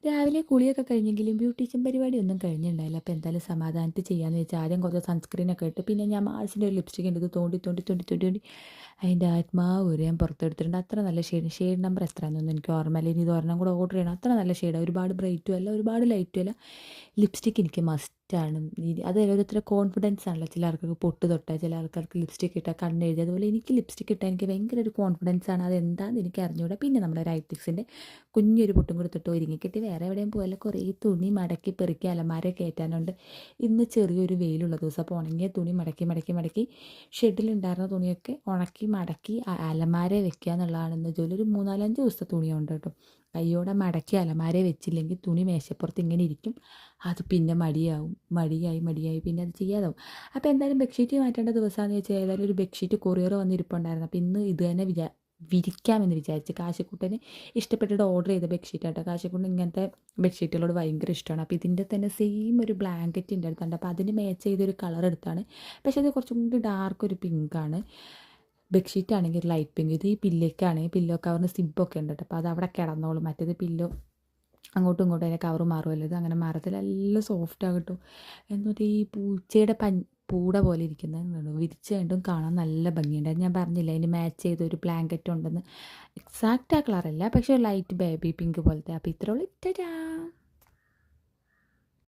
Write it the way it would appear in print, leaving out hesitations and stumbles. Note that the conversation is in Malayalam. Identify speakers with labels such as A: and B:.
A: രാവിലെ കുളിയൊക്കെ കഴിഞ്ഞെങ്കിലും ബ്യൂട്ടീഷ്യൻ പരിപാടിയൊന്നും കഴിഞ്ഞിട്ടുണ്ടായില്ല. അപ്പോൾ എന്തായാലും സമാധാനത്തിൽ ചെയ്യാമെന്ന് വെച്ചാൽ ആദ്യം കുറച്ച് സൺസ്ക്രീനൊക്കെ ഇട്ട് പിന്നെ ഞാൻ മാർസിൻ്റെ ഒരു ലിപ്സ്റ്റിക് ഉണ്ട്. ഇത് തോണ്ടി തോണ്ടി തോണ്ടി തോണ്ടി തോണ്ടി അതിൻ്റെ ആത്മാവ് വരെ ഞാൻ പുറത്തെടുത്തിട്ടുണ്ട്. അത്ര നല്ല ഷെയ്ഡ് നമ്പർ എത്രയാണെന്നൊന്നും എനിക്ക് ഓർമ്മയില്ല. ഇനി ഇത് ഒരെണ്ണം കൂടെ ഓർഡർ ചെയ്യണം. അത്ര നല്ല ഷെയ്ഡാണ്. ഒരുപാട് ബ്രൈറ്റും അല്ല ഒരുപാട് ലൈറ്റും അല്ല. ലിപ്സ്റ്റിക് എനിക്ക് മസ്റ്റാണ്. അത് ഓരോരുത്തരുടെ കോൺഫിഡൻസ് ആണല്ലോ. ചില ആൾക്കാർക്ക് പൊട്ട് തൊട്ടാൽ, ചില ആൾക്കാർക്ക് ലിപ്സ്റ്റിക് ഇട്ടാൽ കണ്ണെഴുതി. അതുപോലെ എനിക്ക് ലിപ്സ്റ്റിക് ഇട്ടാൽ എനിക്ക് ഭയങ്കര ഒരു കോൺഫിഡൻസ് ആണ്. അതെന്താണെന്ന് എനിക്ക് അറിഞ്ഞുകൂടാ. പിന്നെ നമ്മുടെ റൈറ്റിക്സിൻ്റെ കുഞ്ഞൊരു പൊട്ടും കൂടി തൊട്ട് ഒരുങ്ങിക്കിട്ട് വേറെ എവിടെയും പോലെ കുറേ തുണി മടക്കി പെറുക്കി അലമാര കയറ്റാനുണ്ട്. ഇന്ന് ചെറിയൊരു വെയിലുള്ള ദിവസം. അപ്പോൾ ഉണങ്ങിയ തുണി മടക്കി മടക്കി മടക്കി ഷെഡിലുണ്ടായിരുന്ന തുണിയൊക്കെ ഉണക്കി മടക്കി അലമാര വെക്കുക എന്നുള്ളതാണ് ഇന്ന് ജോലി. ഒരു 3-4-5 ദിവസത്തെ തുണിയുണ്ട് കേട്ടോ. കയ്യോടെ മടക്കി അലമാര വെച്ചില്ലെങ്കിൽ തുണി മേശപ്പുറത്ത് ഇങ്ങനെ ഇരിക്കും. അത് പിന്നെ മടിയായി പിന്നെ അത് ചെയ്യാതാവും. അപ്പോൾ എന്തായാലും ബെഡ്ഷീറ്റ് മാറ്റേണ്ട ദിവസമാണെന്ന് വെച്ചാൽ ഏതായാലും ഒരു ബെഡ്ഷീറ്റ് കൊറിയർ വന്നിരിപ്പുണ്ടായിരുന്നു. അപ്പോൾ ഇന്ന് ഇത് തന്നെ വിരിക്കാമെന്ന് വിചാരിച്ച്. കാശിക്കുട്ടന് ഇഷ്ടപ്പെട്ടിട്ട് ഓർഡർ ചെയ്ത ബെഡ്ഷീറ്റ് കേട്ടോ. കാശിക്കുട്ടൻ ഇങ്ങനത്തെ ബെഡ്ഷീറ്റുകളോട് ഭയങ്കര ഇഷ്ടമാണ്. അപ്പോൾ ഇതിൻ്റെ തന്നെ സെയിം ഒരു ബ്ലാങ്കറ്റ് അടുത്തുണ്ട്. അപ്പോൾ അതിന് മാച്ച് ചെയ്തൊരു കളർ എടുത്താണ്. പക്ഷേ അത് കുറച്ചും കൂടി ഡാർക്ക് ഒരു പിങ്കാണ്. ബെഡ്ഷീറ്റ് ആണെങ്കിൽ ഒരു ലൈറ്റ് പിങ്ക്. ഇത് ഈ പില്ലോക്കാണെങ്കിൽ പില്ലോ കവറിന് സിബൊക്കെ ഉണ്ട് കേട്ടോ. അപ്പോൾ അത് അവിടെ കിടന്നോളും. മറ്റേത് പില്ലോ അങ്ങോട്ടും ഇങ്ങോട്ടും അതിൻ്റെ കവർ മാറുമല്ലോ. ഇത് അങ്ങനെ മാറത്തില്ല. എല്ലാം സോഫ്റ്റാണ് കേട്ടോ. എന്നിട്ട് ഈ പൂച്ചയുടെ പൂട പോലെ ഇരിക്കുന്നത് വിരിച്ച് കണ്ടും കാണാൻ നല്ല ഭംഗിയുണ്ട്. ഞാൻ പറഞ്ഞില്ല അതിന് മാച്ച് ചെയ്ത ഒരു ബ്ലാങ്കറ്റ് ഉണ്ടെന്ന്. എക്സാക്റ്റ് ആ കളറല്ല, പക്ഷേ ലൈറ്റ് ബേബി പിങ്ക് പോലത്തെ. അപ്പോൾ ഇത്രയുള്ളൂ. ടാറ്റാ.